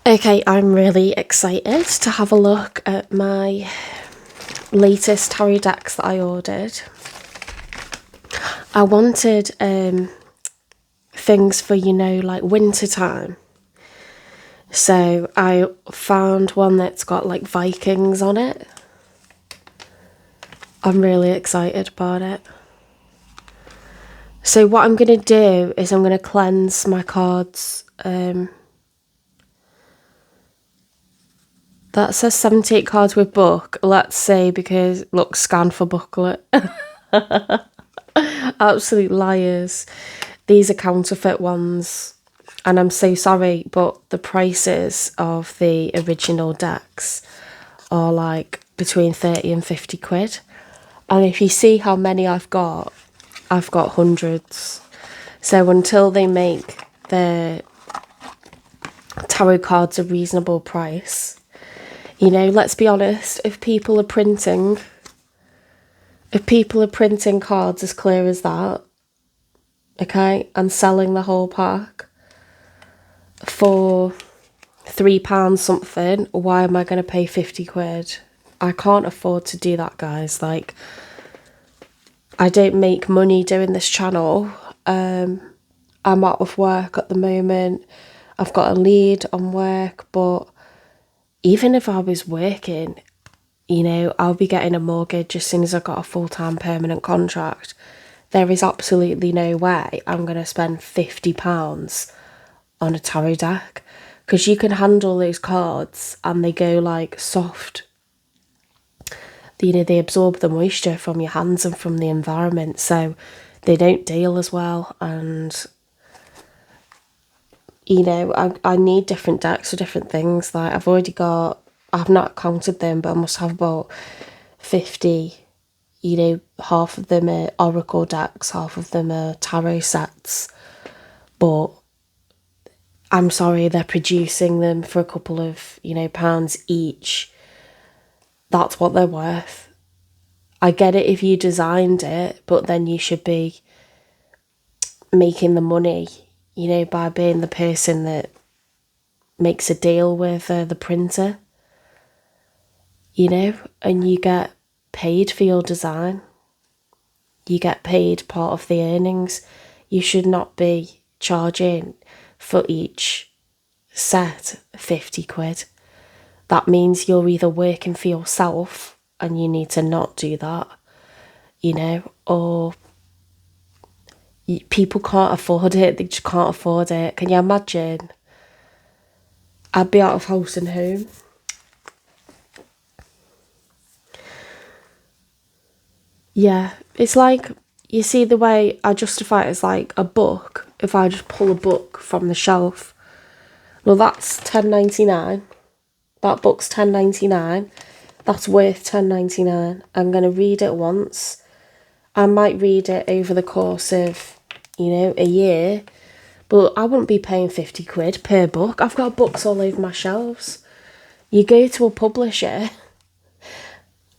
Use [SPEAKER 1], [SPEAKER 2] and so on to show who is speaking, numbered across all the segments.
[SPEAKER 1] Okay, I'm really excited to have a look at my latest tarot decks that I ordered. I wanted things for, like winter time. So I found one that's got like Vikings on it. I'm really excited about it. So what I'm going to do is I'm going to cleanse my cards. That says 78 cards with book. Let's say because, look, scan for booklet. Absolute liars. These are counterfeit ones. And I'm so sorry, but the prices of the original decks are like between 30 and 50 quid. And if you see how many I've got hundreds. So until they make their tarot cards a reasonable price, let's be honest, if people are printing cards as clear as that, okay, and selling the whole pack for £3 something, why am I going to pay 50 quid? I can't afford to do that, guys. Like, I don't make money doing this channel. I'm out of work at the moment. I've got a lead on work, but even if I was working, I'll be getting a mortgage as soon as I've got a full-time permanent contract. There is absolutely no way I'm going to spend £50 on a tarot deck, because you can handle those cards and they go like soft. They absorb the moisture from your hands and from the environment, so they don't deal as well. And I need different decks for different things. Like, I've not counted them, but I must have about 50. Half of them are oracle decks, half of them are tarot sets. But I'm sorry, they're producing them for a couple of, pounds each. That's what they're worth. I get it if you designed it, but then you should be making the money, by being the person that makes a deal with the printer, and you get paid for your design. You get paid part of the earnings. You should not be charging for each set 50 quid. That means you're either working for yourself and you need to not do that, or people can't afford it. They just can't afford it. Can you imagine? I'd be out of house and home. Yeah, it's like, you see the way I justify it as like a book. If I just pull a book from the shelf, well, that's £10.99. That book's £10.99. That's worth £10.99. I'm going to read it once. I might read it over the course of, a year, but I wouldn't be paying 50 quid per book. I've got books all over my shelves. You go to a publisher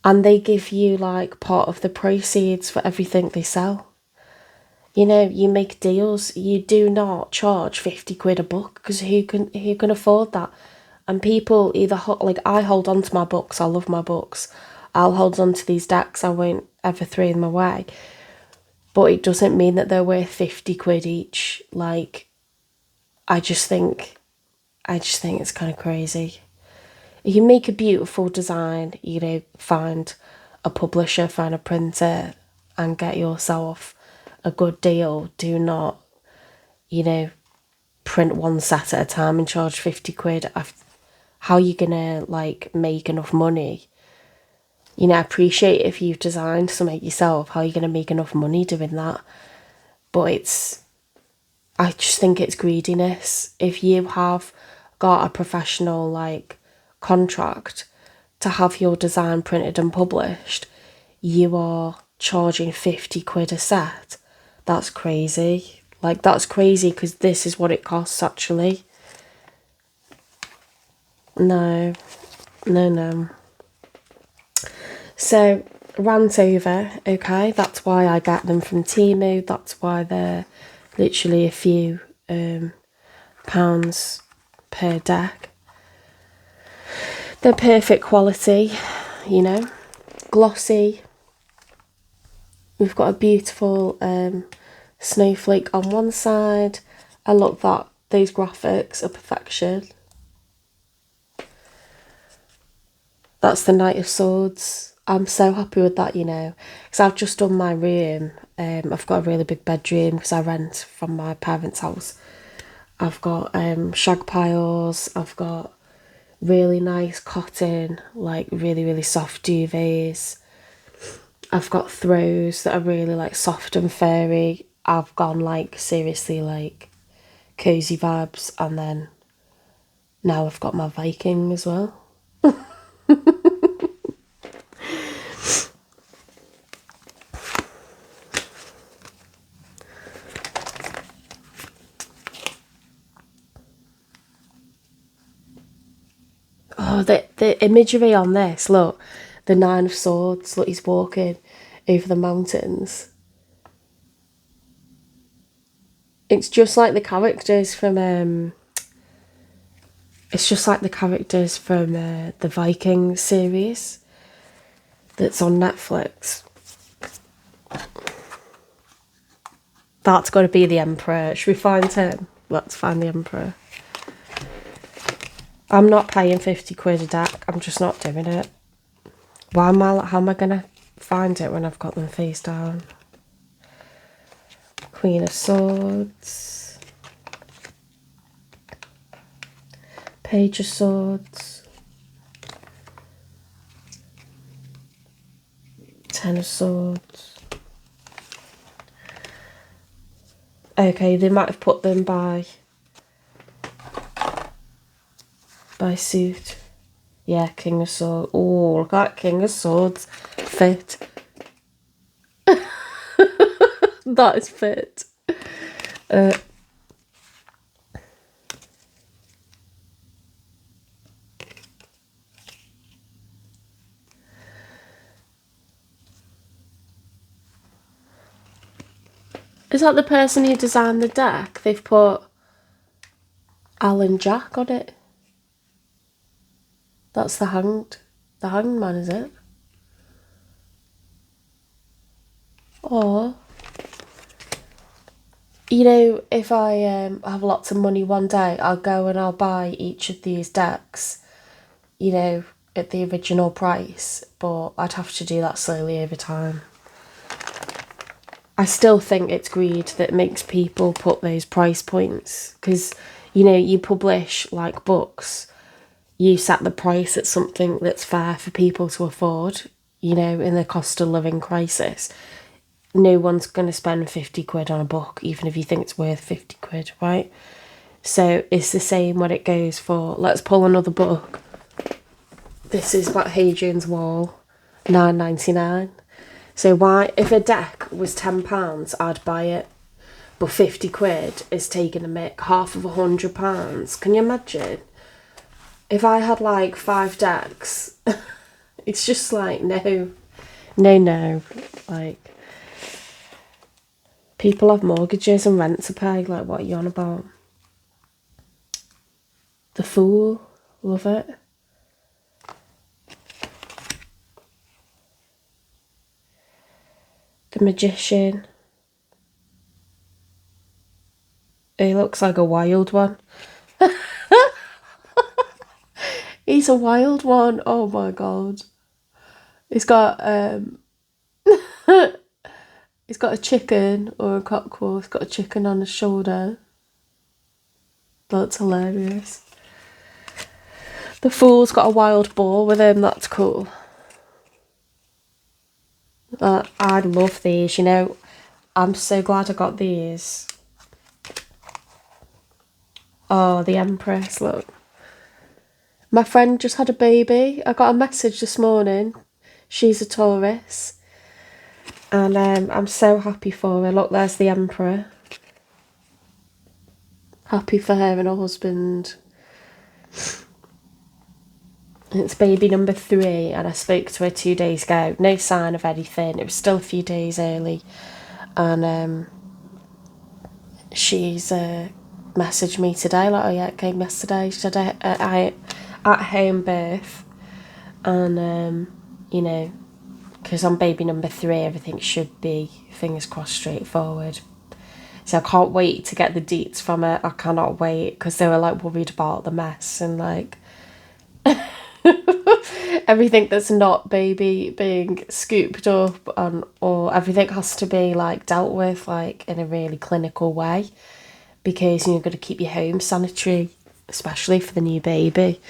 [SPEAKER 1] and they give you like part of the proceeds for everything they sell. You make deals. You do not charge 50 quid a book, because who can afford that? And people either like, I hold on to my books. I love my books. I'll hold on to these decks. I won't ever throw them away. But it doesn't mean that they're worth 50 quid each. Like, I just think it's kind of crazy. You make a beautiful design, find a publisher, find a printer, and get yourself a good deal. Do not, print one set at a time and charge 50 quid. How are you gonna like make enough money? I appreciate if you've designed something yourself, how are you gonna make enough money doing that? But I just think it's greediness. If you have got a professional like contract to have your design printed and published, you are charging 50 quid a set. That's crazy. Like, that's crazy, because this is what it costs actually. No. So, rant over, okay? That's why I get them from Temu. That's why they're literally a few pounds per deck. They're perfect quality, you know, glossy. We've got a beautiful snowflake on one side. I love that. Those graphics are perfection. That's the Knight of Swords. I'm so happy with that, you know, because I've just done my room. I've got a really big bedroom because I rent from my parents' house. I've got shag piles. I've got really nice cotton, like really, really soft duvets. I've got throws that are really like soft and furry. I've gone like seriously like cozy vibes, and then now I've got my Viking as well. Oh, the imagery on this, look, the Nine of Swords, look, he's walking over the mountains. It's just like the characters from the Viking series that's on Netflix. That's got to be the Emperor. Should we find him? Let's find the Emperor. I'm not paying 50 quid a deck. I'm just not doing it. How am I going to find it when I've got them face down? Queen of Swords. Page of Swords. Ten of Swords. Okay, they might have put them by suit. Yeah, King of Swords. Oh, look at that King of Swords fit. That is fit. Is that the person who designed the deck? They've put Alan Jack on it. That's the hanged man, is it? Or, you know, if I have lots of money one day, I'll go and I'll buy each of these decks, you know, at the original price, but I'd have to do that slowly over time. I still think it's greed that makes people put those price points, because, you know, you publish like books, you set the price at something that's fair for people to afford, you know, in the cost of living crisis. No one's going to spend 50 quid on a book, even if you think it's worth 50 quid, right? So it's the same when it goes for, let's pull another book. This is about Hadrian's Wall, £9.99. So why, if a deck was £10, I'd buy it. But 50 quid is taking a mick, half of £100. Can you imagine? If I had like 5 decks, it's just like, no. Like, people have mortgages and rent to pay. Like, what are you on about? The Fool, love it. The Magician. He looks like a wild one. He's a wild one. Oh my god. He's got he's got a chicken or a cockerel. He's got a chicken on his shoulder. That's hilarious. The Fool's got a wild boar with him. That's cool. I love these, you know. I'm so glad I got these. Oh, the Empress, look. My friend just had a baby. I got a message this morning. She's a Taurus. And I'm so happy for her. Look, there's the Emperor. Happy for her and her husband. It's baby number 3, and I spoke to her 2 days ago. No sign of anything. It was still a few days early. And she's messaged me today, like, oh yeah, it came yesterday. She said I at home birth. And, you know, because I'm baby number 3, everything should be, fingers crossed, straightforward. So I can't wait to get the deets from it. I cannot wait, because they were like worried about the mess and like everything that's not baby being scooped up, and or everything has to be like dealt with like in a really clinical way, because you've got to keep your home sanitary, especially for the new baby.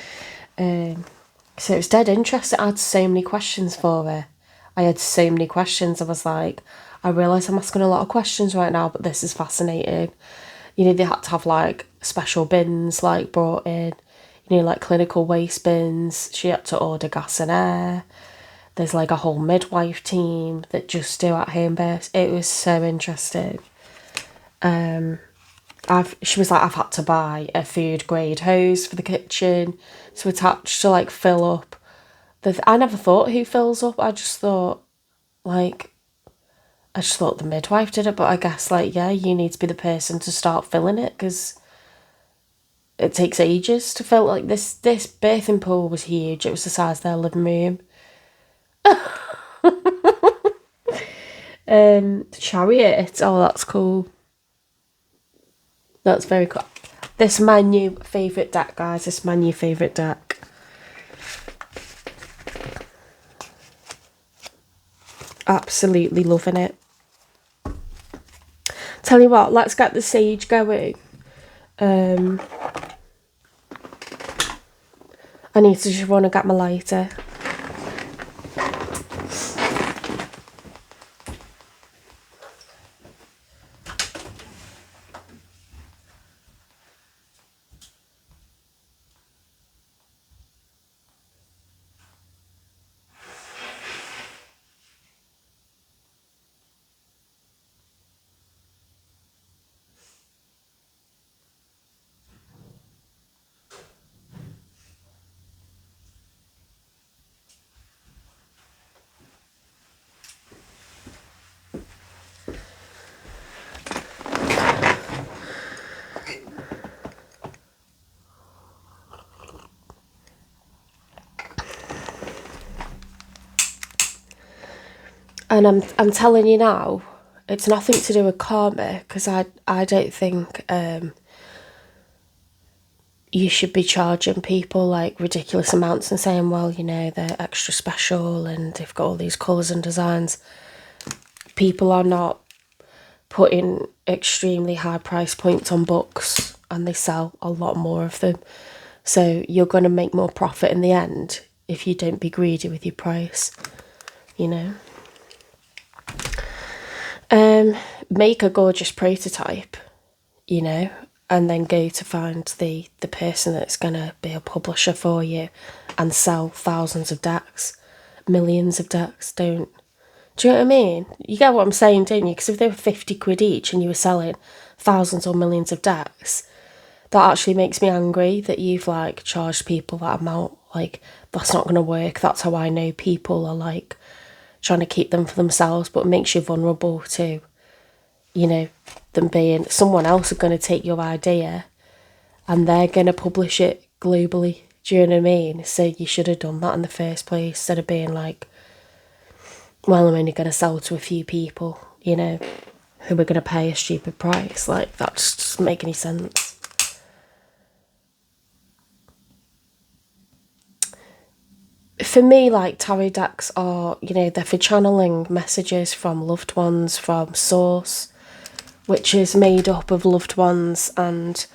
[SPEAKER 1] So it was dead interesting. I had so many questions for her. I had so many questions. I was like, I realise I'm asking a lot of questions right now, but this is fascinating. You know, they had to have like special bins like brought in, you know, like clinical waste bins. She had to order gas and air. There's like a whole midwife team that just do at home births. It was so interesting. She was like, I've had to buy a food grade hose for the kitchen to attach to like fill up. I never thought who fills up. Like, I just thought the midwife did it, but I guess like, yeah, you need to be the person to start filling it, because it takes ages to fill. Like this birthing pool was huge. It was the size of their living room. Chariot. Oh, that's cool. That's very cool. This is my new favourite deck, guys. This is my new favourite deck. Absolutely loving it. Tell you what, let's get the sage going. I need to just run and get my lighter. And I'm telling you now, it's nothing to do with karma, because I don't think you should be charging people like ridiculous amounts and saying, well, you know, they're extra special and they've got all these colours and designs. People are not putting extremely high price points on books, and they sell a lot more of them. So you're going to make more profit in the end if you don't be greedy with your price, you know. Make a gorgeous prototype, you know, and then go to find the person that's going to be a publisher for you and sell thousands of decks, millions of decks. Do you know what I mean? You get what I'm saying, don't you? Because if they were 50 quid each and you were selling thousands or millions of decks, that actually makes me angry that you've like charged people that amount. Like, that's not going to work. That's how I know people are like trying to keep them for themselves, but it makes you vulnerable to, you know, them being someone else is going to take your idea and they're going to publish it globally. Do you know what I mean? So you should have done that in the first place, instead of being like, well, I'm only going to sell to a few people, you know, who are going to pay a stupid price. Like, that just doesn't make any sense. For me, like, tarot decks are, you know, they're for channeling messages from loved ones, from source, which is made up of loved ones and,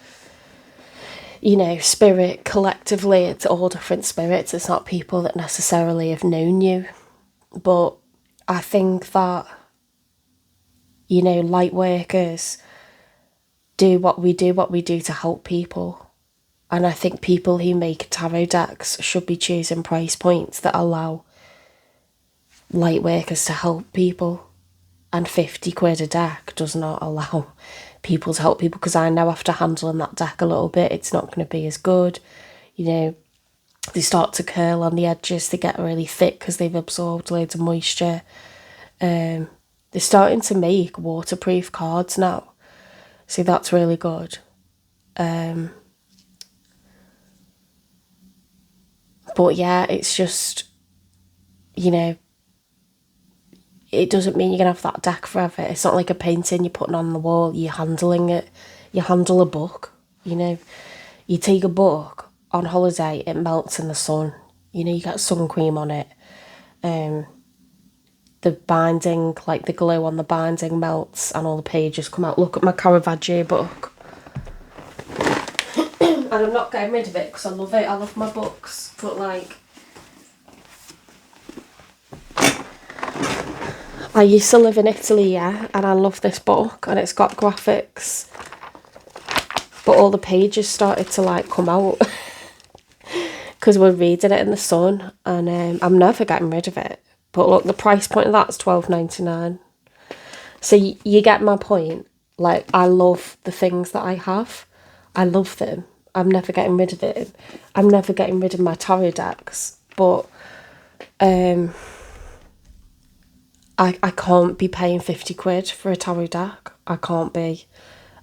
[SPEAKER 1] you know, spirit collectively. It's all different spirits. It's not people that necessarily have known you. But I think that, you know, light workers do what we do to help people. And I think people who make tarot decks should be choosing price points that allow light workers to help people. And 50 quid a deck does not allow people to help people, because I know after handling that deck a little bit, it's not going to be as good. You know, they start to curl on the edges, they get really thick because they've absorbed loads of moisture. They're starting to make waterproof cards now, so that's really good. But yeah, it's just, you know, it doesn't mean you're going to have that deck forever. It's not like a painting you're putting on the wall, you're handling it. You handle a book, you know. You take a book on holiday, it melts in the sun. You know, you get sun cream on it. The binding, like the glue on the binding melts and all the pages come out. Look at my Caravaggio book. And I'm not getting rid of it because I love it. I love my books. But like, I used to live in Italy, yeah, and I love this book and it's got graphics. But all the pages started to like come out because we're reading it in the sun, and I'm never getting rid of it. But look, the price point of that's £12.99. So you get my point. Like, I love the things that I have. I love them. I'm never getting rid of it. I'm never getting rid of my tarot decks. But I can't be paying 50 quid for a tarot deck. I can't be.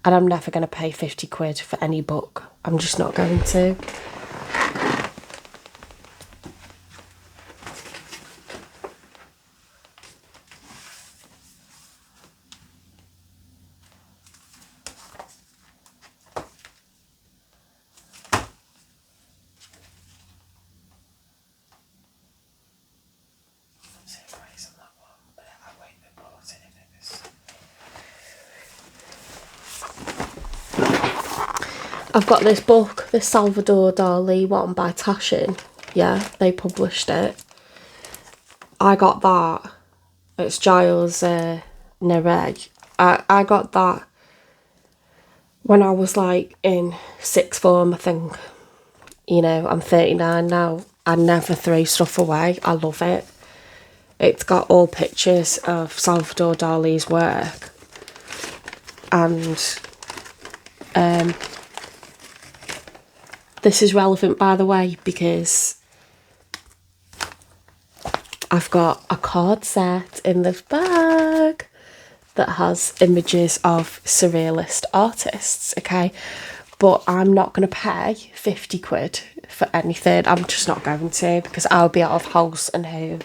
[SPEAKER 1] And I'm never going to pay 50 quid for any book. I'm just not going to. I've got this book, this Salvador Dali one by Taschen. Yeah, they published it. I got that. It's Giles Nereg. I got that when I was like in sixth form, I think. You know, I'm 39 now. I never throw stuff away. I love it. It's got all pictures of Salvador Dali's work. And this is relevant, by the way, because I've got a card set in this bag that has images of surrealist artists, okay? But I'm not going to pay 50 quid for anything. I'm just not going to, because I'll be out of house and home.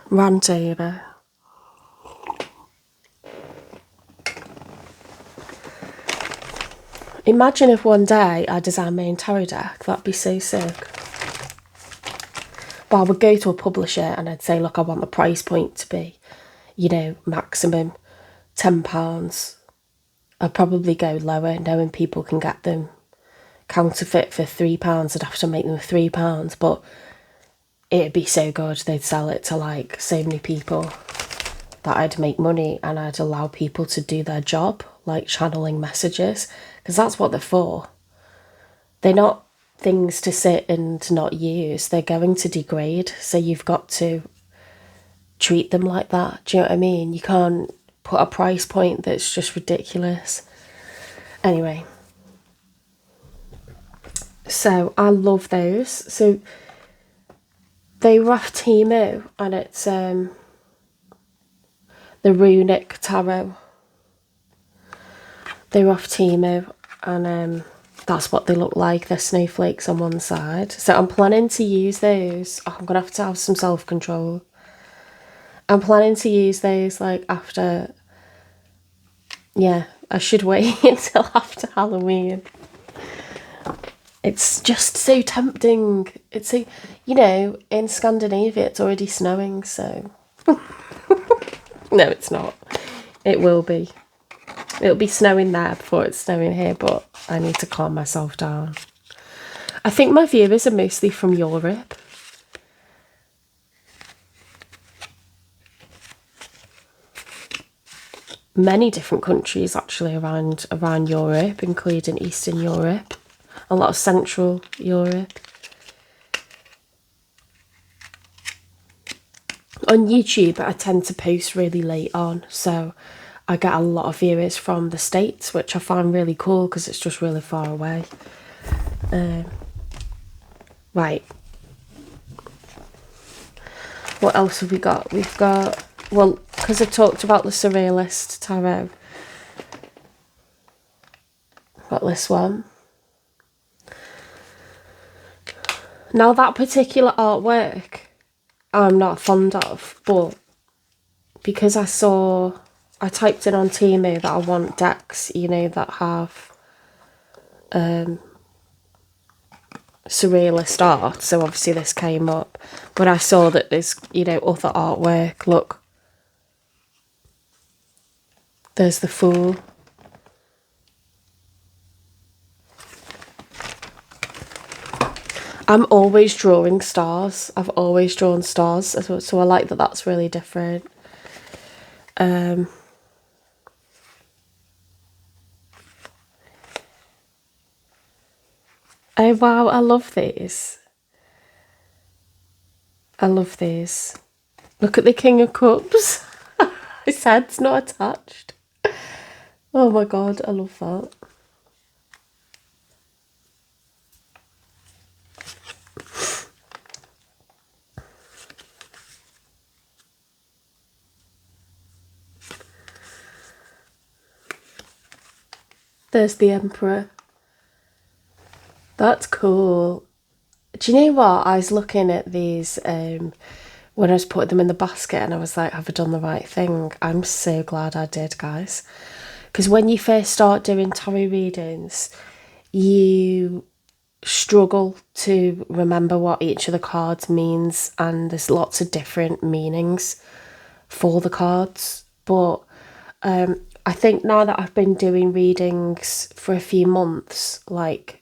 [SPEAKER 1] Rant over. Imagine if one day I designed my own tarot deck. That'd be so sick. But I would go to a publisher and I'd say, look, I want the price point to be, you know, maximum £10. I'd probably go lower, knowing people can get them counterfeit for £3. I'd have to make them £3, but it'd be so good. They'd sell it to like so many people that I'd make money, and I'd allow people to do their job, like channeling messages, because that's what they're for. They're not things to sit and not use. They're going to degrade, so you've got to treat them like that. Do you know what I mean? You can't put a price point that's just ridiculous. Anyway, so I love those. So they were off Temu, and it's the Runic Tarot. They were off Temu, and that's what they look like. They're snowflakes on one side. So I'm planning to use those. Oh, I'm going to have some self-control. I'm planning to use those like after... Yeah, I should wait until after Halloween. It's just so tempting. It's so... You know, in Scandinavia it's already snowing, so... No, it's not. It will be. It'll be snowing there before it's snowing here, but I need to calm myself down. I think my viewers are mostly from Europe. Many different countries actually around Europe, including Eastern Europe, a lot of Central Europe. On YouTube, I tend to post really late on, so I get a lot of viewers from the States, which I find really cool because it's just really far away. Right. What else have we got? We've got, well, because I talked about the Surrealist Tarot, got this one. Now that particular artwork I'm not fond of, but because I typed in on Temu that I want decks, you know, that have surrealist art, so obviously this came up, but I saw that there's, you know, other artwork. Look, there's the Fool. I'm always drawing stars. I've always drawn stars, so I like that that's really different. Oh wow, I love these. I love these. Look at the King of Cups. His head's not attached. Oh my god, I love that. There's the Emperor. That's cool. Do you know what? I was looking at these when I was putting them in the basket and I was like, have I done the right thing? I'm so glad I did, guys. Because when you first start doing tarot readings, you struggle to remember what each of the cards means, and there's lots of different meanings for the cards. But I think now that I've been doing readings for a few months, like,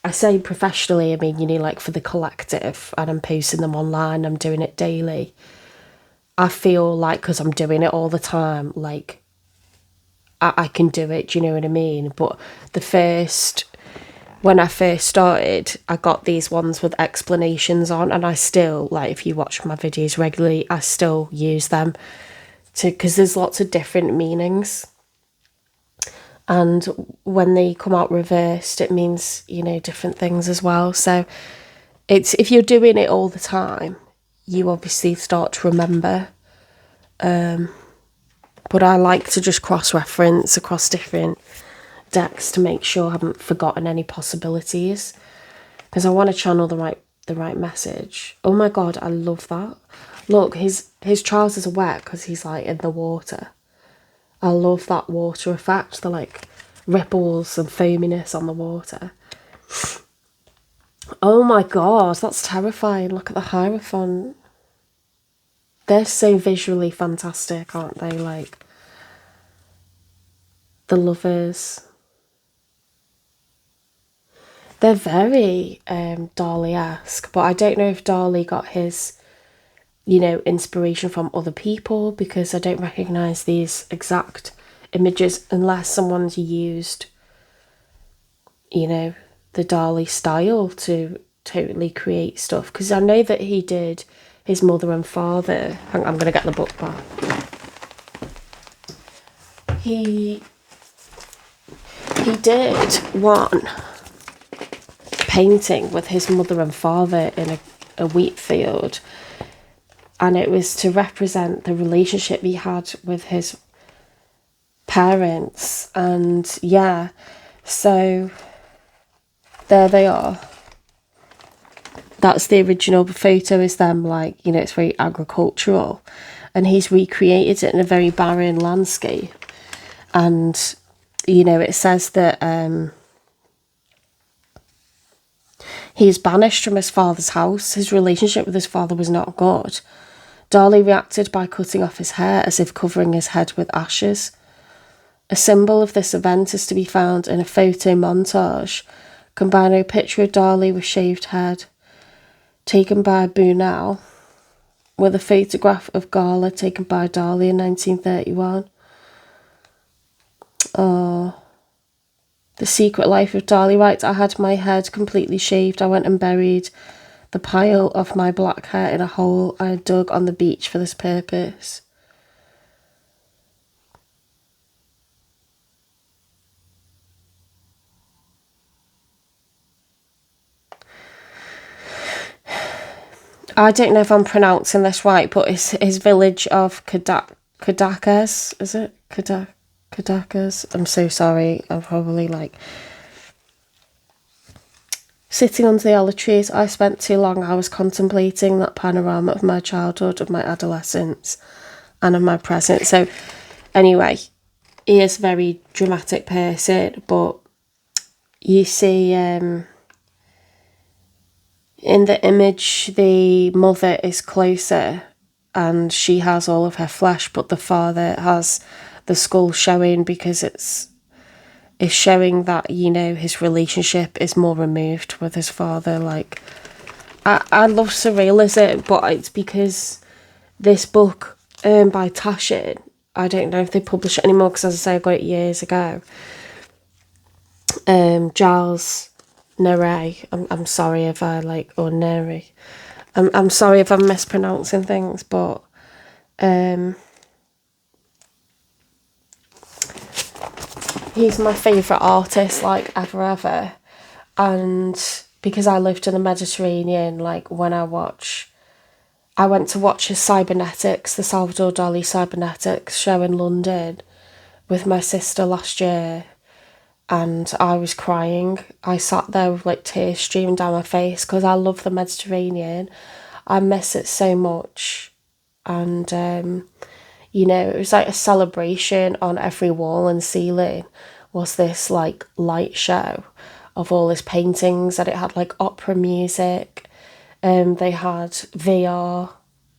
[SPEAKER 1] I say professionally, I mean, you know, like for the collective, and I'm posting them online, I'm doing it daily. I feel like, because I'm doing it all the time, like I can do it, do you know what I mean? But when I first started, I got these ones with explanations on, and I still, like, if you watch my videos regularly, I still use them because there's lots of different meanings. And when they come out reversed, it means, you know, different things as well. So it's, if you're doing it all the time, you obviously start to remember. But I like to just cross-reference across different decks to make sure I haven't forgotten any possibilities, because I want to channel the right message. Oh my god, I love that. Look, his trousers are wet because he's like in the water. I love that water effect, the like ripples and foaminess on the water. Oh my god, that's terrifying. Look at the Hierophant. They're so visually fantastic, aren't they? Like the Lovers. They're very Dali-esque, but I don't know if Dali got his, you know, inspiration from other people, because I don't recognise these exact images unless someone's used, you know, the Dali style to totally create stuff. Because I know that he did his Mother and Father. Hang on, I'm going to get the book back. He did one painting with his mother and father in a wheat field, and it was to represent the relationship he had with his parents. And yeah, so there they are. That's the original photo, is them, like, you know, it's very agricultural, and he's recreated it in a very barren landscape. And you know, it says that he is banished from his father's house. His relationship with his father was not good. Dali reacted by cutting off his hair, as if covering his head with ashes. A symbol of this event is to be found in a photo montage combining a picture of Dali with shaved head, taken by Bunel, with a photograph of Gala taken by Dali in 1931. Oh, The Secret Life of Dali writes, I had my head completely shaved. I went and buried the pile of my black hair in a hole I had dug on the beach for this purpose. I don't know if I'm pronouncing this right, but it's his village of Kadakas, is it? Kadakas? I'm so sorry. I'm probably like... Sitting under the olive trees, I spent 2 long hours contemplating that panorama of my childhood, of my adolescence, and of my present. So, anyway, he is a very dramatic person, but you see in the image, the mother is closer and she has all of her flesh, but the father has the skull showing because it's showing that, you know, his relationship is more removed with his father. Like, I love surrealism, but it's because this book by Taschen, I don't know if they publish it anymore because, as I say, I got it years ago. Giles Nere, I'm sorry if I like, or Nere, I'm sorry if I'm mispronouncing things, but he's my favourite artist, like, ever. And because I lived in the Mediterranean, like, when I went to watch his Cybernetics, the Salvador Dali Cybernetics show in London with my sister last year, and I was crying. I sat there with, like, tears streaming down my face because I love the Mediterranean. I miss it so much. And you know, it was like a celebration on every wall and ceiling was this, like, light show of all his paintings, and it had, like, opera music. They had VR,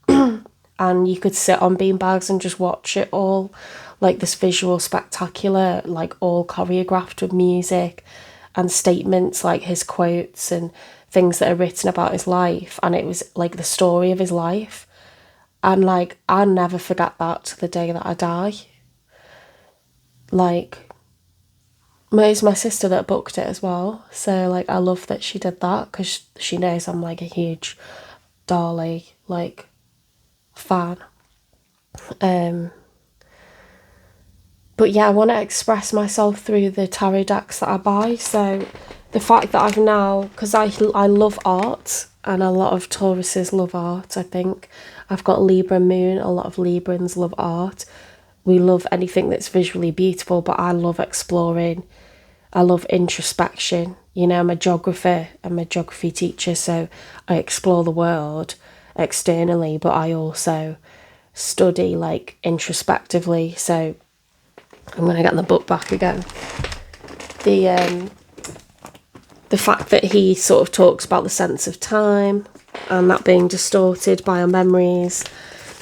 [SPEAKER 1] and you could sit on beanbags and just watch it all, like, this visual spectacular, like, all choreographed with music and statements, like his quotes and things that are written about his life, and it was like the story of his life. And, like, I'll never forget that to the day that I die. Like, it's my sister that booked it as well. So, like, I love that she did that because she knows I'm, like, a huge Dali, like, fan. But yeah, I want to express myself through the tarot decks that I buy. So the fact that I've now, because I love art, and a lot of Tauruses love art, I think. I've got Libra moon, a lot of Librans love art. We love anything that's visually beautiful, but I love exploring. I love introspection. You know, I'm a geographer, I'm a geography teacher, so I explore the world externally, but I also study, like, introspectively. So I'm going to get the book back again. The fact that he sort of talks about the sense of time and that being distorted by our memories.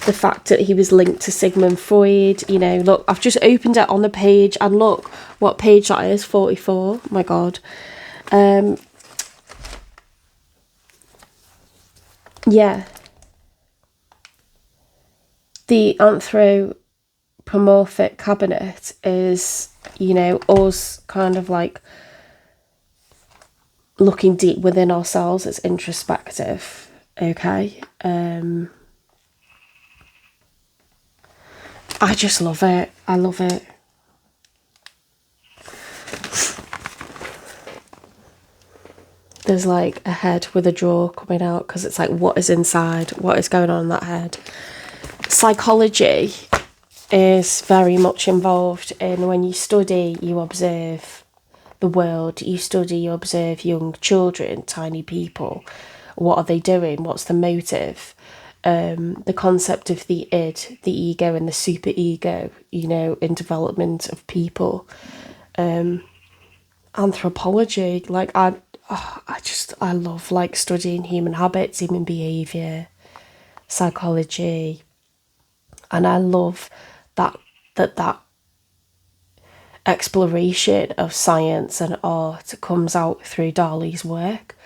[SPEAKER 1] The fact that he was linked to Sigmund Freud. You know, look, I've just opened it on the page, and look what page that is, 44. Oh my God. Yeah. The anthropomorphic cabinet is, you know, us kind of like looking deep within ourselves. It's introspective. Okay. I just love it. I love it. There's, like, a head with a jaw coming out because it's like, what is inside? What is going on in that head? Psychology is very much involved in, when you study, you observe the world. You study, you observe young children, tiny people. What are they doing? What's the motive? The concept of the id, the ego, and the super ego, you know, in development of people. Anthropology, like, I love, like, studying human habits, human behaviour, psychology, and I love that exploration of science and art comes out through Dali's work.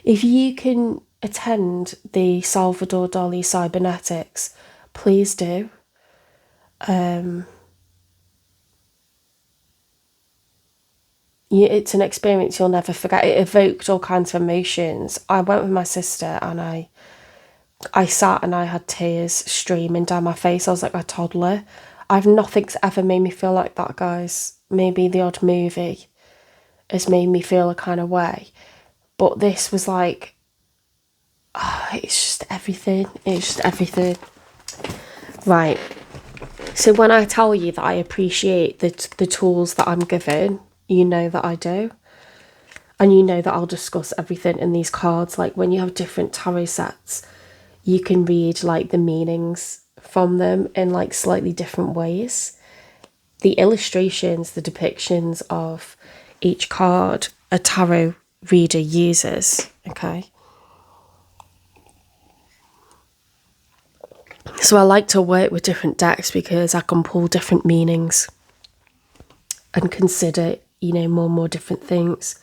[SPEAKER 1] If you can attend the Salvador Dali Cybernetics, please do. It's an experience you'll never forget. It evoked all kinds of emotions. I went with my sister, and I sat and I had tears streaming down my face. I was like a toddler. Nothing's ever made me feel like that, guys. Maybe the odd movie has made me feel a kind of way. But this was like, it's just everything. It's just everything. Right. So when I tell you that I appreciate the tools that I'm given, you know that I do. And you know that I'll discuss everything in these cards. Like when you have different tarot sets, you can read like the meanings from them in like slightly different ways. The illustrations, the depictions of each card a tarot reader uses, okay? So I like to work with different decks because I can pull different meanings and consider, you know, more and more different things.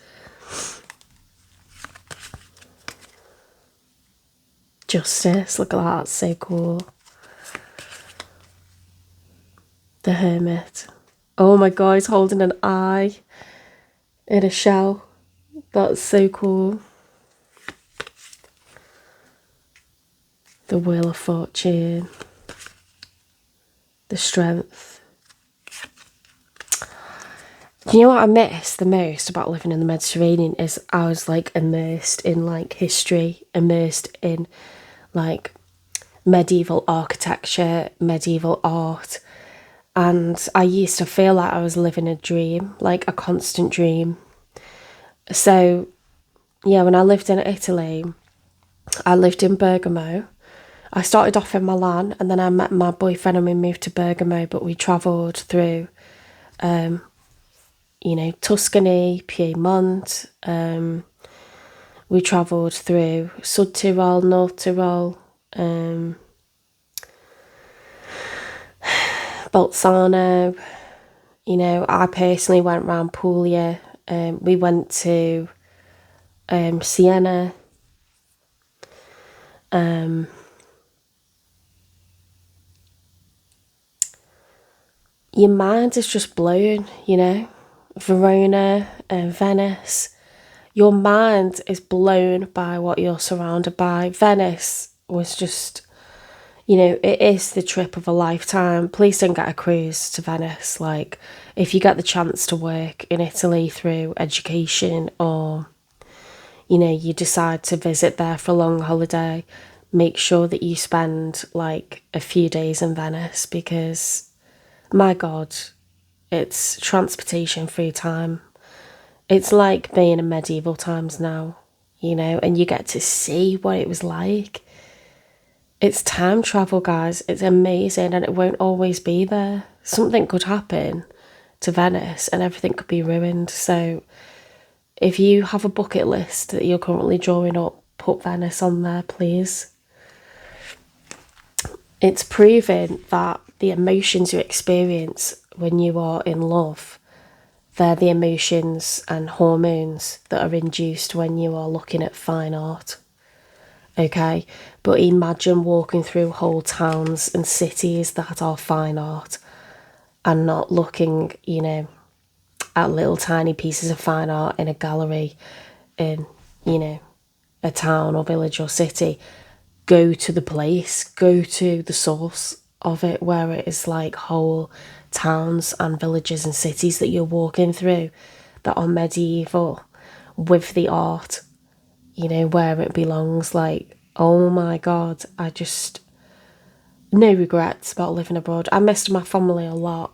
[SPEAKER 1] Justice, look at that, that's so cool. The Hermit. Oh my god, he's holding an eye in a shell. That's so cool. The Wheel of Fortune. The Strength. You know what I miss the most about living in the Mediterranean is I was like immersed in like history, immersed in like medieval architecture, medieval art. And I used to feel like I was living a dream, like a constant dream. So, yeah, when I lived in Italy, I lived in Bergamo. I started off in Milan and then I met my boyfriend and we moved to Bergamo, but we travelled through, you know, Tuscany, Piedmont. We travelled through Sud Tyrol, North Tyrol, Bolzano. You know, I personally went around Puglia. We went to Siena. Your mind is just blown, you know. Verona, Venice. Your mind is blown by what you're surrounded by. Venice was just, you know, it is the trip of a lifetime. Please don't get a cruise to Venice. Like, if you get the chance to work in Italy through education or, you know, you decide to visit there for a long holiday, make sure that you spend like a few days in Venice because, my God, it's transportation free time. It's like being in medieval times now, you know, and you get to see what it was like. It's time travel, guys. It's amazing and it won't always be there. Something could happen to Venice and everything could be ruined. So if you have a bucket list that you're currently drawing up, put Venice on there, please. It's proven that the emotions you experience when you are in love, they're the emotions and hormones that are induced when you are looking at fine art. Okay, but imagine walking through whole towns and cities that are fine art and not looking, you know, at little tiny pieces of fine art in a gallery in, you know, a town or village or city. Go to the place, go to the source of it where it is like whole towns and villages and cities that you're walking through that are medieval with the art, you know, where it belongs. Like, oh my God, I just, no regrets about living abroad. I missed my family a lot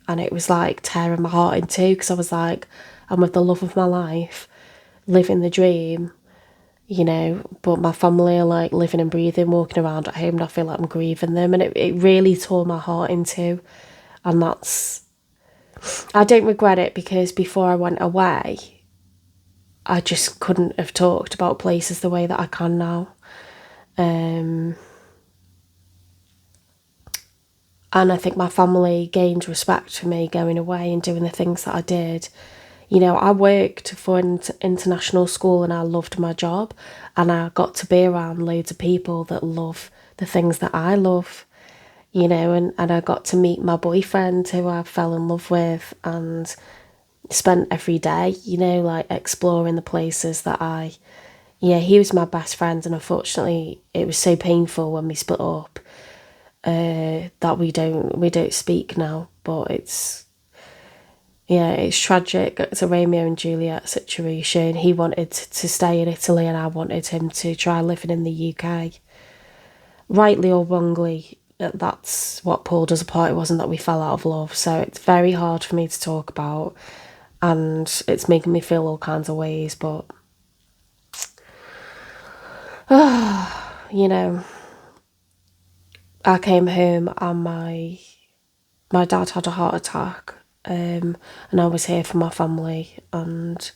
[SPEAKER 1] and it was like tearing my heart in two because I was like, I'm with the love of my life, living the dream, you know, but my family are like living and breathing, walking around at home and I feel like I'm grieving them and it really tore my heart in two. And that's, I don't regret it because before I went away, I just couldn't have talked about places the way that I can now. And I think my family gained respect for me going away and doing the things that I did. You know, I worked for an international school and I loved my job and I got to be around loads of people that love the things that I love, you know, and I got to meet my boyfriend who I fell in love with and spent every day, you know, like exploring the places that yeah, he was my best friend and unfortunately it was so painful when we split up that we don't speak now, but Yeah, it's tragic. It's a Romeo and Juliet situation. He wanted to stay in Italy and I wanted him to try living in the UK. Rightly or wrongly, that's what pulled us apart. It wasn't that we fell out of love. So it's very hard for me to talk about and it's making me feel all kinds of ways. But, you know, I came home and my dad had a heart attack, and I was here for my family. And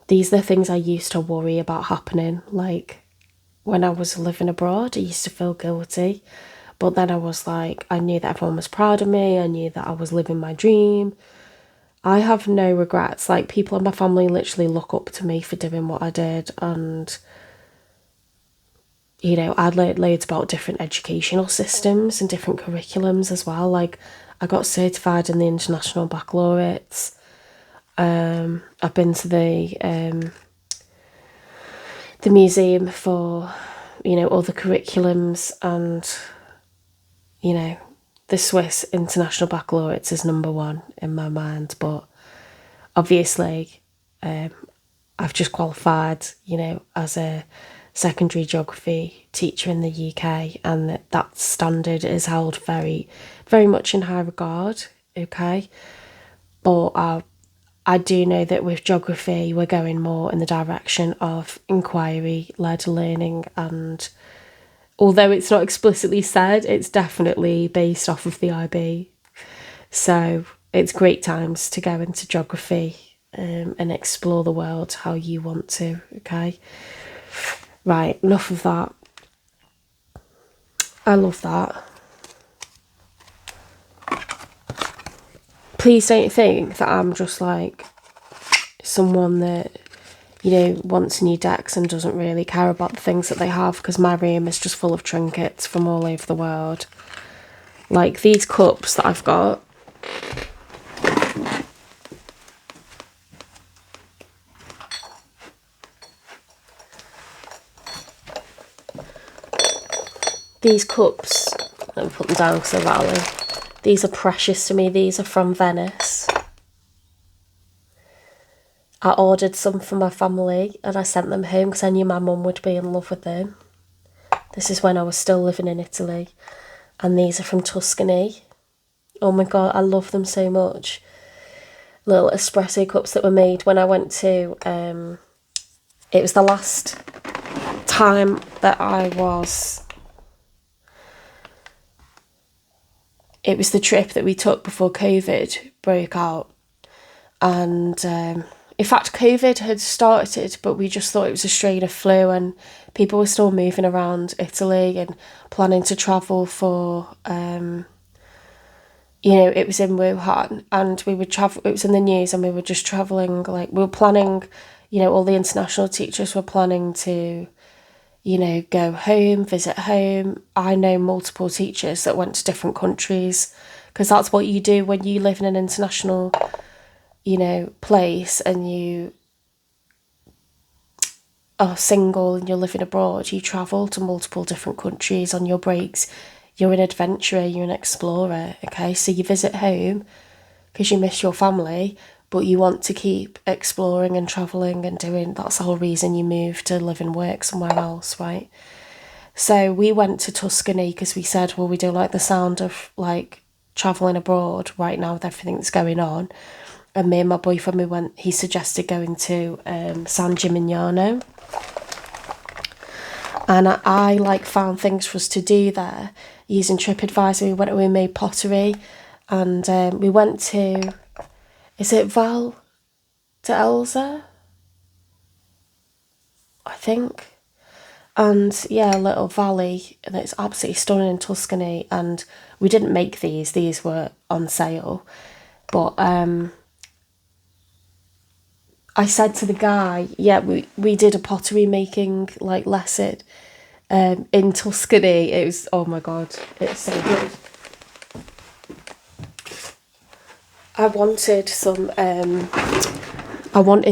[SPEAKER 1] these are the things I used to worry about happening. Like when I was living abroad, I used to feel guilty. But then I was like, I knew that everyone was proud of me. I knew that I was living my dream. I have no regrets. Like people in my family literally look up to me for doing what I did. And, you know, I learned loads about different educational systems and different curriculums as well. Like I got certified in the International Baccalaureates. I've been to the museum for, you know, all the curriculums and, you know, the Swiss International Baccalaureates is number one in my mind. But obviously, I've just qualified, you know, as a secondary geography teacher in the UK, and that standard is held very, very much in high regard, okay? But I do know that with geography, we're going more in the direction of inquiry-led learning, and although it's not explicitly said, it's definitely based off of the IB. So it's great times to go into geography and explore the world how you want to, okay? Right, enough of that. I love that. Please don't think that I'm just like someone that, you know, wants new decks and doesn't really care about the things that they have, because my room is just full of trinkets from all over the world. Like these cups that I've got. These cups, let me put them down because they're rattling. These are precious to me. These are from Venice. I ordered some for my family and I sent them home because I knew my mum would be in love with them. This is when I was still living in Italy. And these are from Tuscany. Oh my God, I love them so much. Little espresso cups that were made when I went to, it was the last time that it was the trip that we took before COVID broke out. And in fact, COVID had started, but we just thought it was a strain of flu, and people were still moving around Italy and planning to travel for, you know, it was in Wuhan, and we would travel, it was in the news, and we were just travelling, like, we were planning, you know, all the international teachers were planning to, you know, go home, visit home. I know multiple teachers that went to different countries, because that's what you do when you live in an international, you know, place and you are single and you're living abroad. You travel to multiple different countries on your breaks. You're an adventurer, you're an explorer, okay? So you visit home because you miss your family, but you want to keep exploring and travelling and doing, that's the whole reason you move to live and work somewhere else, right? So we went to Tuscany because we said, well, we don't like the sound of like travelling abroad right now with everything that's going on. And me and my boyfriend, he suggested going to San Gimignano. And I like found things for us to do there using TripAdvisor. We made pottery, and we went to, is it Val d'Elsa? I think. And yeah, a little valley, and it's absolutely stunning in Tuscany. And we didn't make these were on sale. But I said to the guy, yeah, we did a pottery making like lesson in Tuscany. It was, oh my God, it's so good. I wanted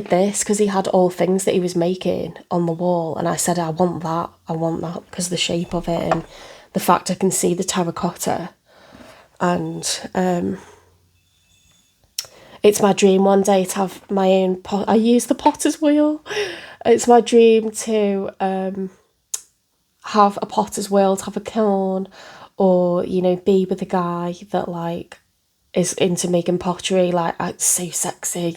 [SPEAKER 1] this because he had all things that he was making on the wall, and I said, I want that because of the shape of it and the fact I can see the terracotta. And It's my dream one day to have my own pot. I use the potter's wheel. It's my dream to have a potter's wheel, to have a kiln, or, you know, be with a guy that, like, is into making pottery. Like, it's so sexy.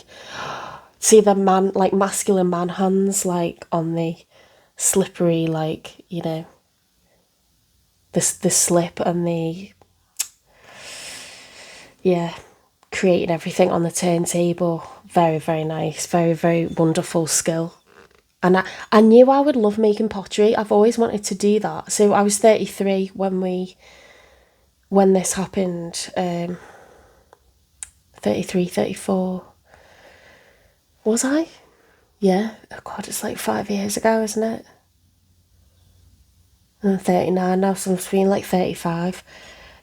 [SPEAKER 1] See the man, like, masculine man hands, like, on the slippery, like, you know, the slip and the, yeah, creating everything on the turntable. Very, very nice. Very, very wonderful skill. And I knew I would love making pottery. I've always wanted to do that. So I was 33 when this happened. 33, 34. Was I? Yeah. Oh God, it's like 5 years ago, isn't it? I'm 39 now, so I'm feeling like 35.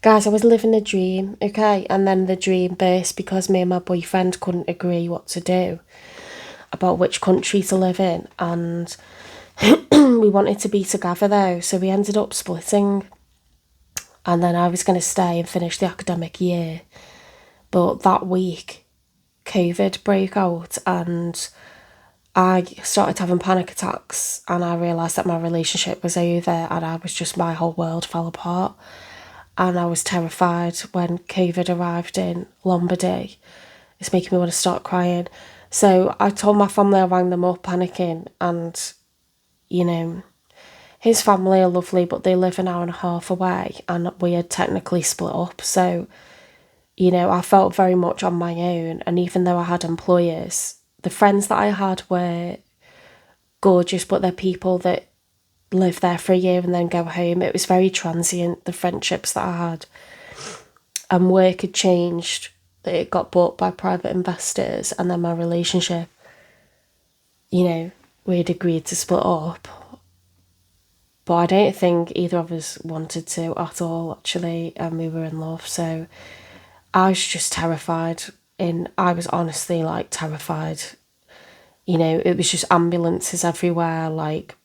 [SPEAKER 1] Guys, I was living a dream, okay? And then the dream burst because me and my boyfriend couldn't agree what to do about which country to live in. And we wanted to be together though, so we ended up splitting. And then I was going to stay and finish the academic year. But that week, COVID broke out and I started having panic attacks, and I realised that my relationship was over, and my whole world fell apart. And I was terrified when COVID arrived in Lombardy. It's making me want to start crying. So I told my family, I rang them up panicking, and, you know, his family are lovely, but they live an hour and a half away, and we had technically split up. So, you know, I felt very much on my own. And even though I had employers, the friends that I had were gorgeous, but they're people that live there for a year and then go home. It was very transient, the friendships that I had. And work had changed. It got bought by private investors, and then my relationship, you know, we had agreed to split up. But I don't think either of us wanted to at all, actually, and we were in love. So I was just terrified. And I was honestly, like, terrified. You know, it was just ambulances everywhere. Like,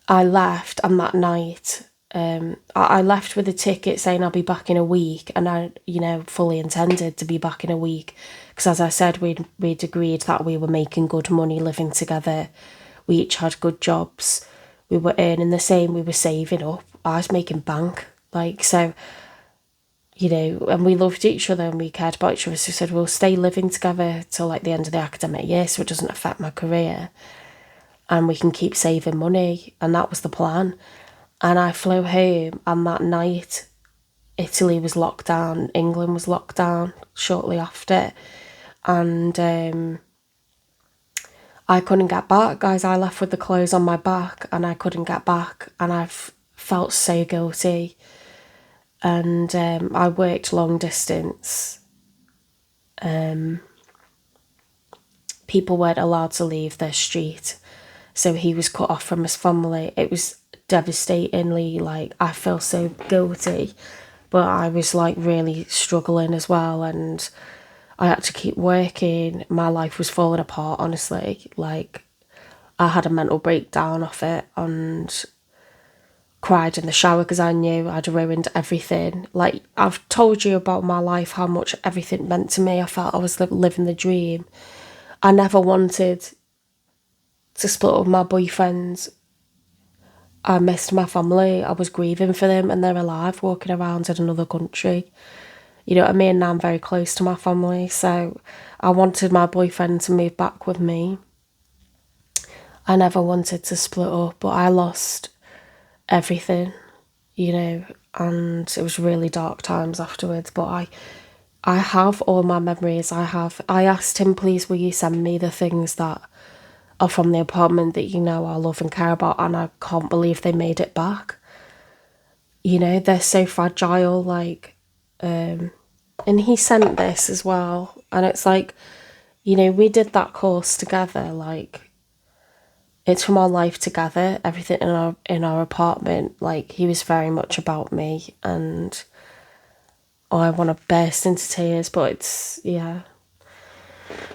[SPEAKER 1] I left, and that night, I left with a ticket saying I'll be back in a week, and I, you know, fully intended to be back in a week, because as I said, we'd agreed that we were making good money living together. We each had good jobs. We were earning the same. We were saving up. I was making bank, like, so, you know, and we loved each other and we cared about each other. So we said we'll stay living together till like the end of the academic year, so it doesn't affect my career, and we can keep saving money. And that was the plan. And I flew home, and that night Italy was locked down, England was locked down shortly after, and I couldn't get back, guys. I left with the clothes on my back and I couldn't get back, and I felt so guilty. And I worked long distance. People weren't allowed to leave their street, so he was cut off from his family. It was devastatingly, like, I feel so guilty, but I was like really struggling as well, and I had to keep working. My life was falling apart, honestly. Like, I had a mental breakdown off it and cried in the shower because I knew I'd ruined everything. Like, I've told you about my life, how much everything meant to me. I felt I was living the dream. I never wanted to split up with my boyfriend. I missed my family. I was grieving for them, and they're alive, walking around in another country. You know what I mean? Now I'm very close to my family, so I wanted my boyfriend to move back with me. I never wanted to split up, but I lost everything, you know, and it was really dark times afterwards. But I have all my memories. I asked him, please, will you send me the things that are from the apartment that you know I love and care about, and I can't believe they made it back. You know, they're so fragile, like, and he sent this as well, and it's like, you know, we did that course together, like, it's from our life together, everything in our apartment. Like, he was very much about me, and I want to burst into tears, but it's, yeah.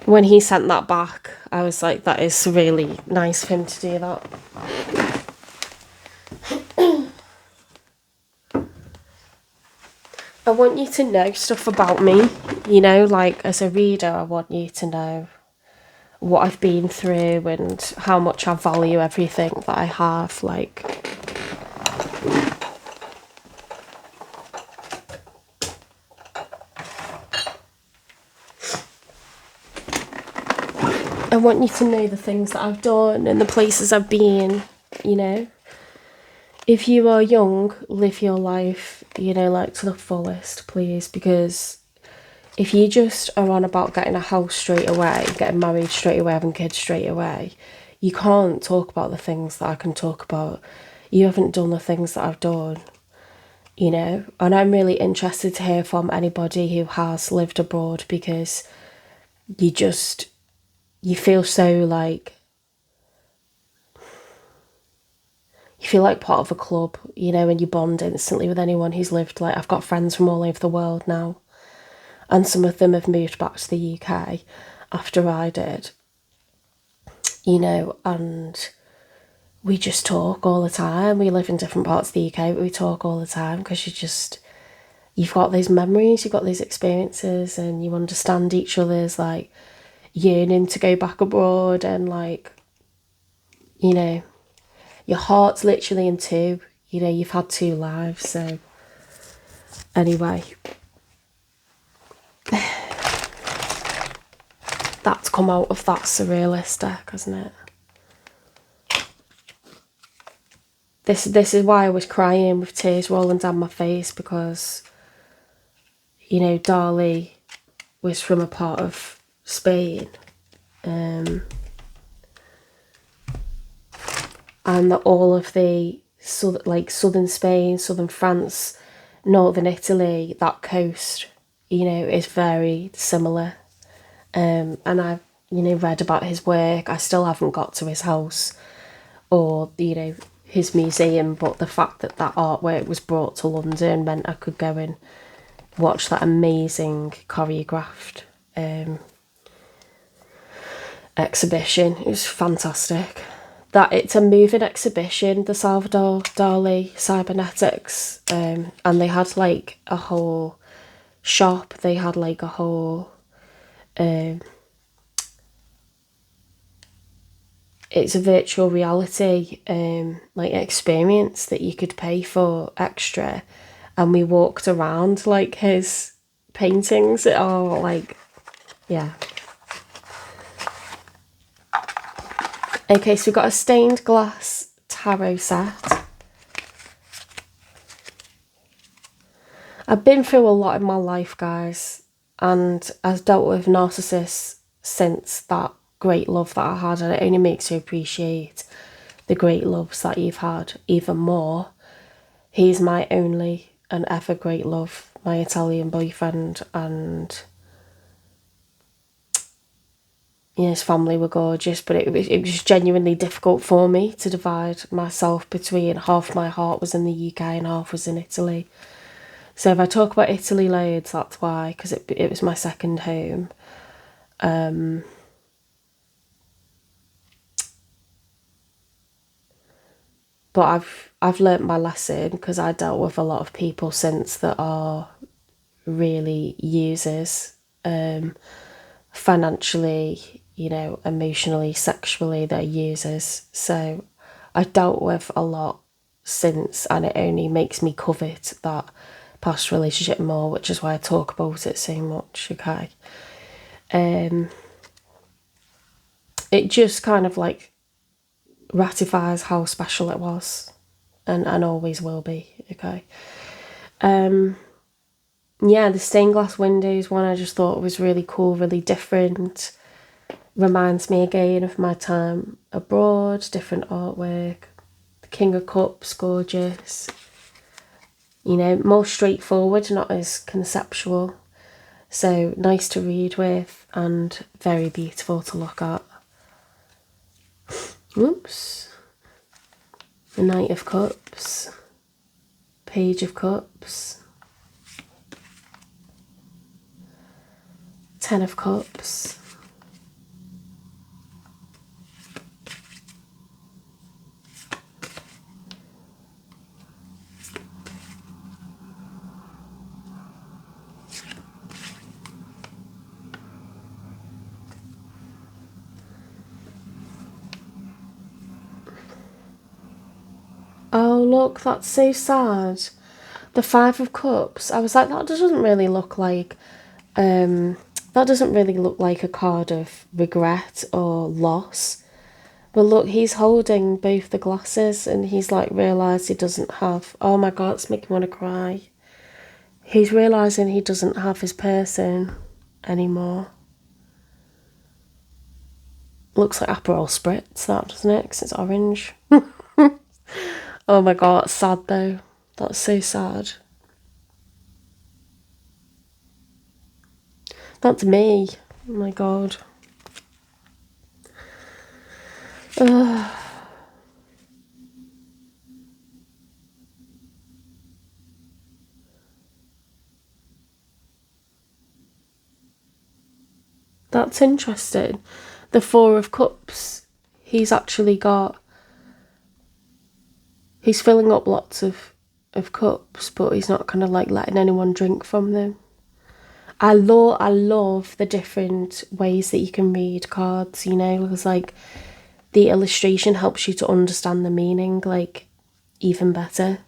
[SPEAKER 1] When he sent that back, I was like, that is really nice of him to do that. I want you to know stuff about me. You know, like as a reader, I want you to know what I've been through and how much I value everything that I have. Like, I want you to know the things that I've done and the places I've been, you know. If you are young, live your life, you know, like to the fullest, please, because if you just are on about getting a house straight away, getting married straight away, having kids straight away, you can't talk about the things that I can talk about. You haven't done the things that I've done, you know. And I'm really interested to hear from anybody who has lived abroad, because you feel so like, you feel like part of a club, you know, and you bond instantly with anyone who's lived. Like, I've got friends from all over the world now, and some of them have moved back to the UK after I did, you know, and we just talk all the time. We live in different parts of the UK, but we talk all the time because you've got these memories, you've got these experiences, and you understand each other's like yearning to go back abroad, and like, you know, your heart's literally in two. You know, you've had two lives. So anyway, that's come out of that surrealist deck, hasn't it? This is why I was crying with tears rolling down my face, because, you know, Dali was from a part of Spain, and that all of the southern Spain, southern France, northern Italy, that coast, you know, is very similar. And I've, you know, read about his work. I still haven't got to his house or, you know, his museum, but the fact that that artwork was brought to London meant I could go and watch that amazing choreographed exhibition. It was fantastic. That it's a moving exhibition, the Salvador Dali Cybernetics, and they had like a whole shop. They had like a whole it's a virtual reality like experience that you could pay for extra, and we walked around like his paintings. Oh, like, yeah. Okay, so we've got a stained glass tarot set. I've been through a lot in my life, guys, and I've dealt with narcissists since that great love that I had, and it only makes you appreciate the great loves that you've had even more. He's my only and ever great love, my Italian boyfriend, and yeah, his family were gorgeous, but it was genuinely difficult for me to divide myself between half my heart was in the UK and half was in Italy. So if I talk about Italy loads, that's why, because it was my second home. But I've learnt my lesson, because I dealt with a lot of people since that are really users, financially, you know, emotionally, sexually, they're users. So I've dealt with a lot since, and it only makes me covet that past relationship more, which is why I talk about it so much. Okay. It just kind of like ratifies how special it was, and always will be. Okay. Yeah, the stained glass windows one I just thought was really cool, really different. Reminds me again of my time abroad, different artwork. The King of Cups, gorgeous. You know, more straightforward, not as conceptual. So nice to read with and very beautiful to look at. Oops. The Knight of Cups. Page of Cups. Ten of Cups. Oh, look, that's so sad. The Five of Cups. I was like, that doesn't really look like that doesn't really look like a card of regret or loss. But look, he's holding both the glasses and he's like realised he doesn't have, oh my god, it's making me want to cry. He's realising he doesn't have his person anymore. Looks like Aperol Spritz, that, doesn't it? Because it's orange. Oh my god, it's sad though. That's so sad. That's me. Oh my god. Ugh. That's interesting. The Four of Cups, he's actually got, he's filling up lots of cups, but he's not kind of like letting anyone drink from them. I love the different ways that you can read cards, you know, because like the illustration helps you to understand the meaning like even better.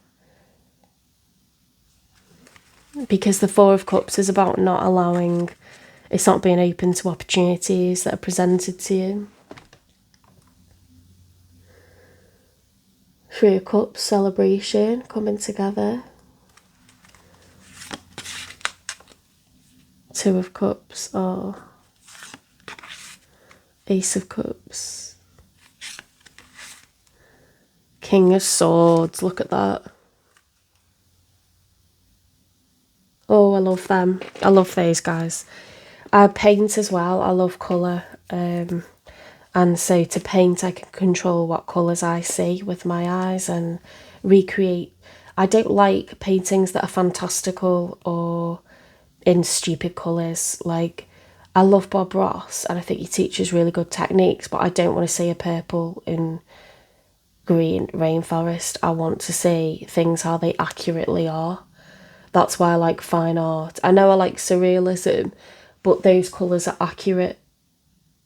[SPEAKER 1] Because the Four of Cups is about not allowing, it's not being open to opportunities that are presented to you. Three of Cups, celebration, coming together. Two of Cups, oh. Ace of Cups. King of Swords, look at that. Oh, I love them. I love those guys. I paint as well. I love colour. And so to paint, I can control what colours I see with my eyes and recreate. I don't like paintings that are fantastical or in stupid colours. Like, I love Bob Ross and I think he teaches really good techniques, but I don't want to see a purple in green rainforest. I want to see things how they accurately are. That's why I like fine art. I know I like surrealism, but those colours are accurate.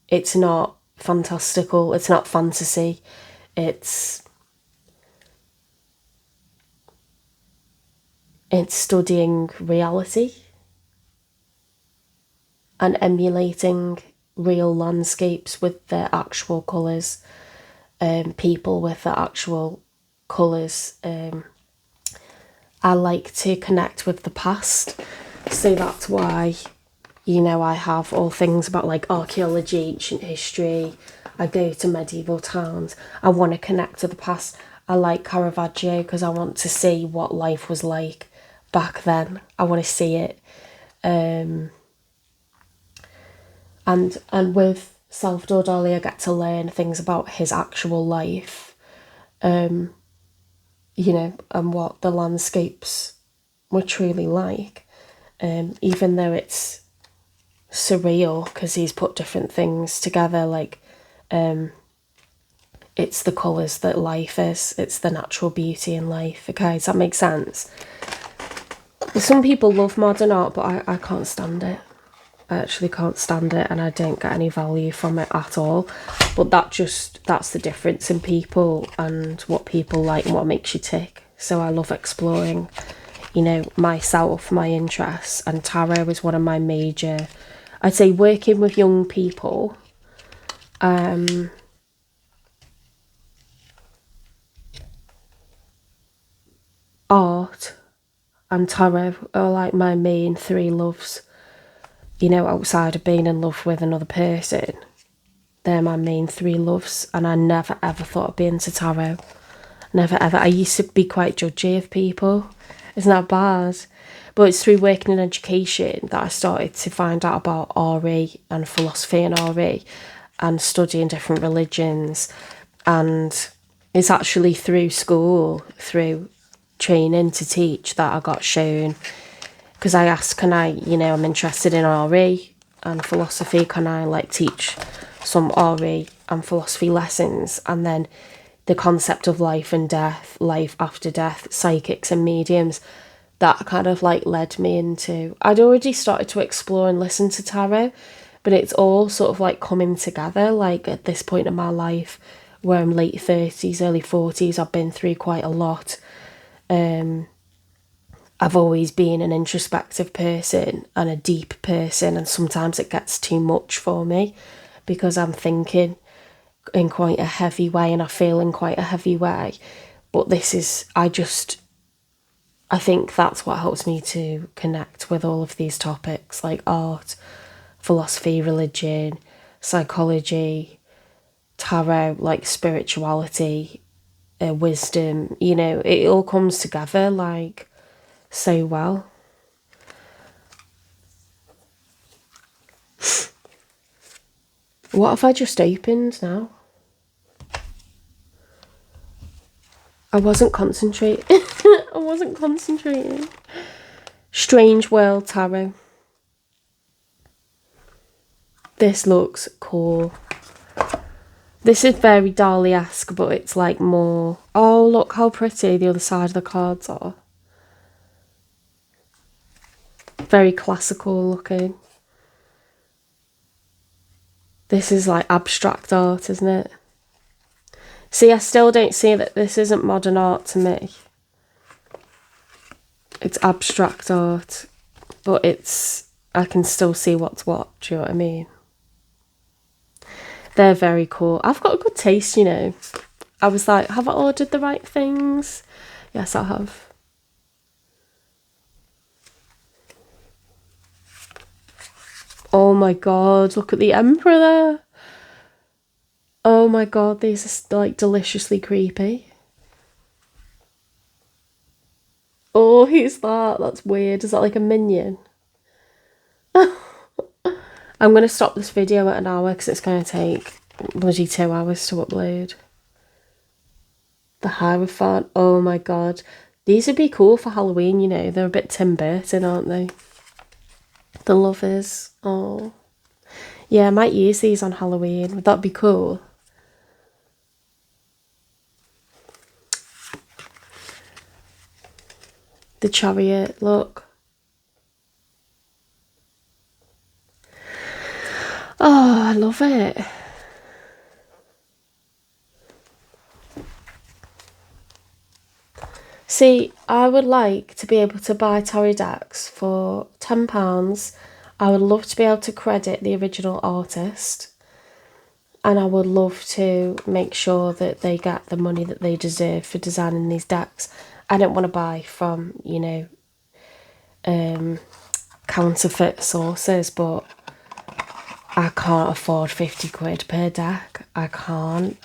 [SPEAKER 1] It's not fantastical. It's not fantasy. It's studying reality and emulating real landscapes with their actual colours, people with their actual colours. I like to connect with the past, so that's why, you know, I have all things about like archaeology, ancient history. I go to medieval towns. I want to connect to the past. I like Caravaggio because I want to see what life was like back then. I want to see it. And with Salvador Dali, I get to learn things about his actual life, you know, and what the landscapes were truly like, even though it's surreal because he's put different things together, like it's the colours that life is, it's the natural beauty in life. Okay, does that make sense? Some people love modern art, but I can't stand it. I actually can't stand it and I don't get any value from it at all. But that's the difference in people and what people like and what makes you tick. So I love exploring, you know, myself, my interests, and tarot is one of my major, I'd say, working with young people. Art and tarot are like my main three loves. You know, outside of being in love with another person, they're my main three loves, and I never ever thought I'd be into tarot. Never ever. I used to be quite judgy of people. Isn't that bad? But it's through working in education that I started to find out about RE and philosophy and RE and studying different religions. And it's actually through school, through training to teach, that I got shown. Because I asked, can I, you know, I'm interested in RE and philosophy, can I like teach some RE and philosophy lessons? And then the concept of life and death, life after death, psychics and mediums, that kind of like led me into, I'd already started to explore and listen to tarot, but it's all sort of like coming together, like at this point in my life where I'm late 30s, early 40s. I've been through quite a lot. I've always been an introspective person and a deep person, and sometimes it gets too much for me because I'm thinking in quite a heavy way and I feel in quite a heavy way. But I think that's what helps me to connect with all of these topics like art, philosophy, religion, psychology, tarot, like spirituality, wisdom. You know, it all comes together like so well. What have I just opened now? I wasn't concentrating. I wasn't concentrating. Strange World Tarot. This looks cool. This is very Dali-esque, but it's like more... Oh, look how pretty the other side of the cards are. Very classical looking. This is like abstract art, isn't it? See, I still don't see that this isn't modern art to me. It's abstract art, but I can still see what's what, do you know what I mean? They're very cool. I've got a good taste, you know. I was like, have I ordered the right things? Yes, I have. Oh my god, look at the Emperor there. Oh my god, these are like deliciously creepy. Oh, who's that? That's weird. Is that like a minion? I'm going to stop this video at an hour because it's going to take bloody 2 hours to upload. The Hierophant. Oh my god. These would be cool for Halloween, you know. They're a bit Tim Burton, aren't they? The Lovers. Oh. Yeah, I might use these on Halloween. Would that be cool? The Chariot, look. Oh, I love it. See, I would like to be able to buy tarot decks for £10. I would love to be able to credit the original artist. And I would love to make sure that they get the money that they deserve for designing these decks. I don't want to buy from, you know, counterfeit sources, but I can't afford 50 quid per deck. I can't.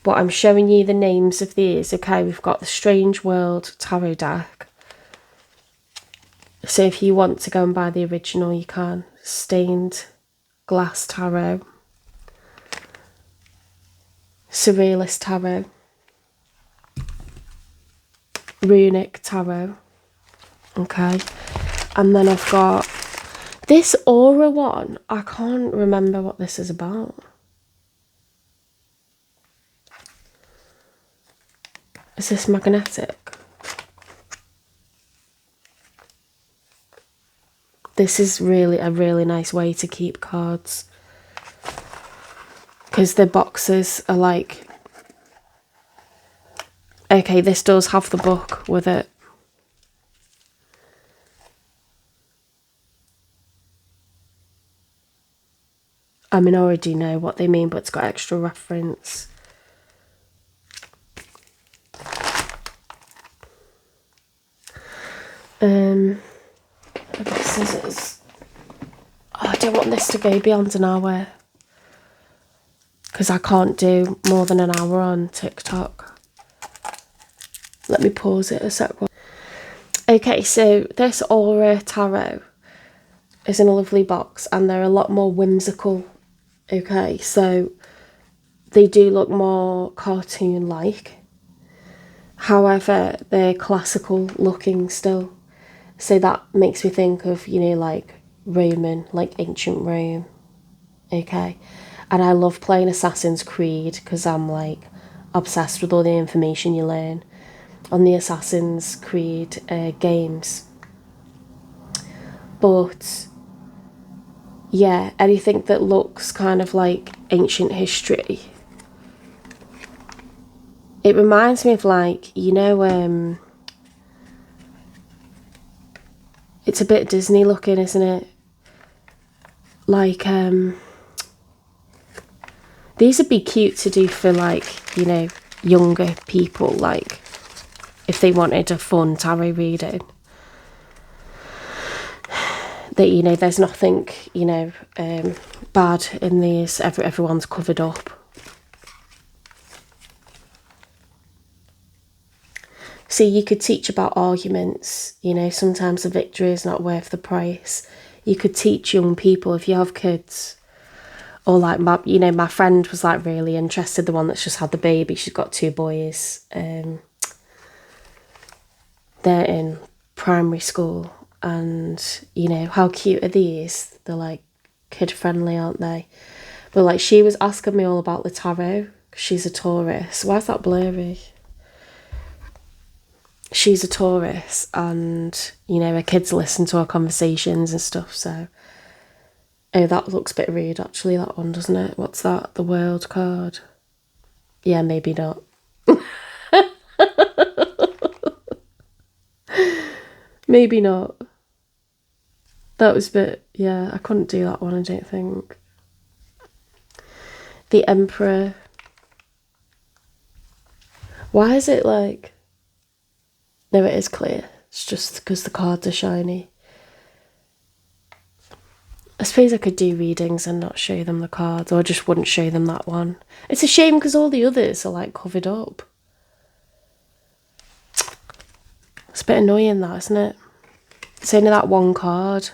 [SPEAKER 1] But I'm showing you the names of these. Okay, we've got the Strange World Tarot deck. So if you want to go and buy the original, you can. Stained Glass Tarot. Surrealist Tarot. Runic Tarot. Okay. And then I've got this Aura one. I can't remember what this is about. Is this magnetic? This is really a really nice way to keep cards. Because the boxes are like... Okay, this does have the book with it. I mean, I already know what they mean, but it's got extra reference. I've got scissors. Oh, I don't want this to go beyond an hour. Because I can't do more than an hour on TikTok. Let me pause it a sec. Okay, so this Aura Tarot is in a lovely box and they're a lot more whimsical. Okay, so they do look more cartoon-like. However, they're classical looking still. So that makes me think of, you know, like Roman, like ancient Rome. Okay. And I love playing Assassin's Creed because I'm like obsessed with all the information you learn on the Assassin's Creed games. But yeah, anything that looks kind of like ancient history. It reminds me of like, it's a bit Disney looking, isn't it? Like, these would be cute to do for like, younger people, like if they wanted a fun tarot reading. That, there's nothing, bad in these. Everyone's covered up. See, you could teach about arguments, sometimes the victory is not worth the price. You could teach young people if you have kids. Or like my friend was like really interested, the one that's just had the baby. She's got 2 boys. They're in primary school, and how cute are these? They're like kid friendly, aren't they? But like she was asking me all about the tarot. She's a Taurus. Why is that blurry? She's a Taurus, and her kids listen to our conversations and stuff. So, oh, that looks a bit rude actually. That one, doesn't it? What's that? The World card. Yeah, maybe not. Maybe not. That was a bit, yeah, I couldn't do that one, I don't think. The Emperor. Why is it like... No, it is clear. It's just because the cards are shiny. I suppose I could do readings and not show them the cards, or I just wouldn't show them that one. It's a shame because all the others are like covered up. It's a bit annoying that, isn't it? It's only that one card.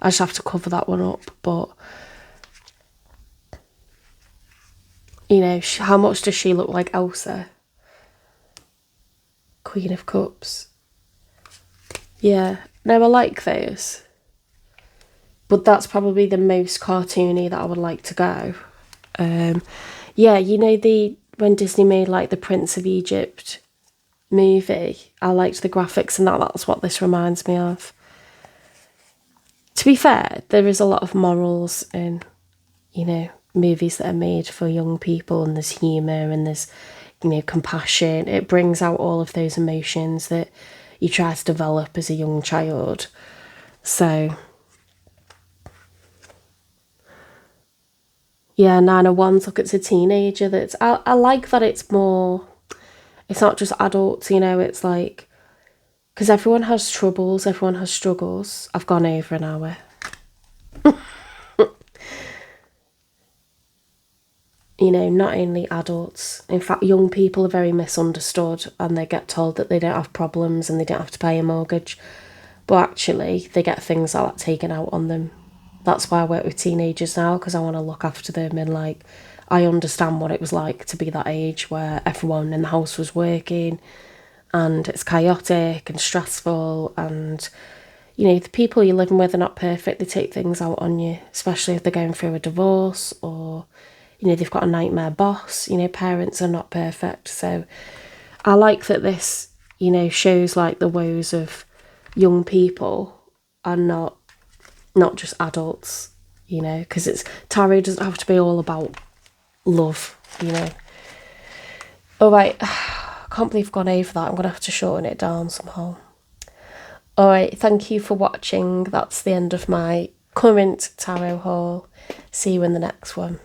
[SPEAKER 1] I just have to cover that one up, but... how much does she look like Elsa? Queen of Cups. Yeah, no, I like those. But that's probably the most cartoony that I would like to go. Yeah, when Disney made like the Prince of Egypt movie, I liked the graphics and that's what this reminds me of. To be fair, there is a lot of morals in, movies that are made for young people, and there's humour and there's, compassion. It brings out all of those emotions that you try to develop as a young child. So, yeah, Nana One took it to a teenager. I like that it's more, it's not just adults, it's like, because everyone has troubles, everyone has struggles. I've gone over an hour. Not only adults. In fact, young people are very misunderstood, and they get told that they don't have problems and they don't have to pay a mortgage. But actually, they get things like that taken out on them. That's why I work with teenagers now, because I want to look after them, and like, I understand what it was like to be that age where everyone in the house was working and it's chaotic and stressful, and the people you're living with are not perfect. They take things out on you, especially if they're going through a divorce, or they've got a nightmare boss. Parents are not perfect. So I like that this shows like the woes of young people and not just adults, because tarot doesn't have to be all about love. All right, I can't believe I've gone over that. I'm gonna have to shorten it down somehow. All right, thank you for watching. That's the end of my current tarot haul. See you in the next one.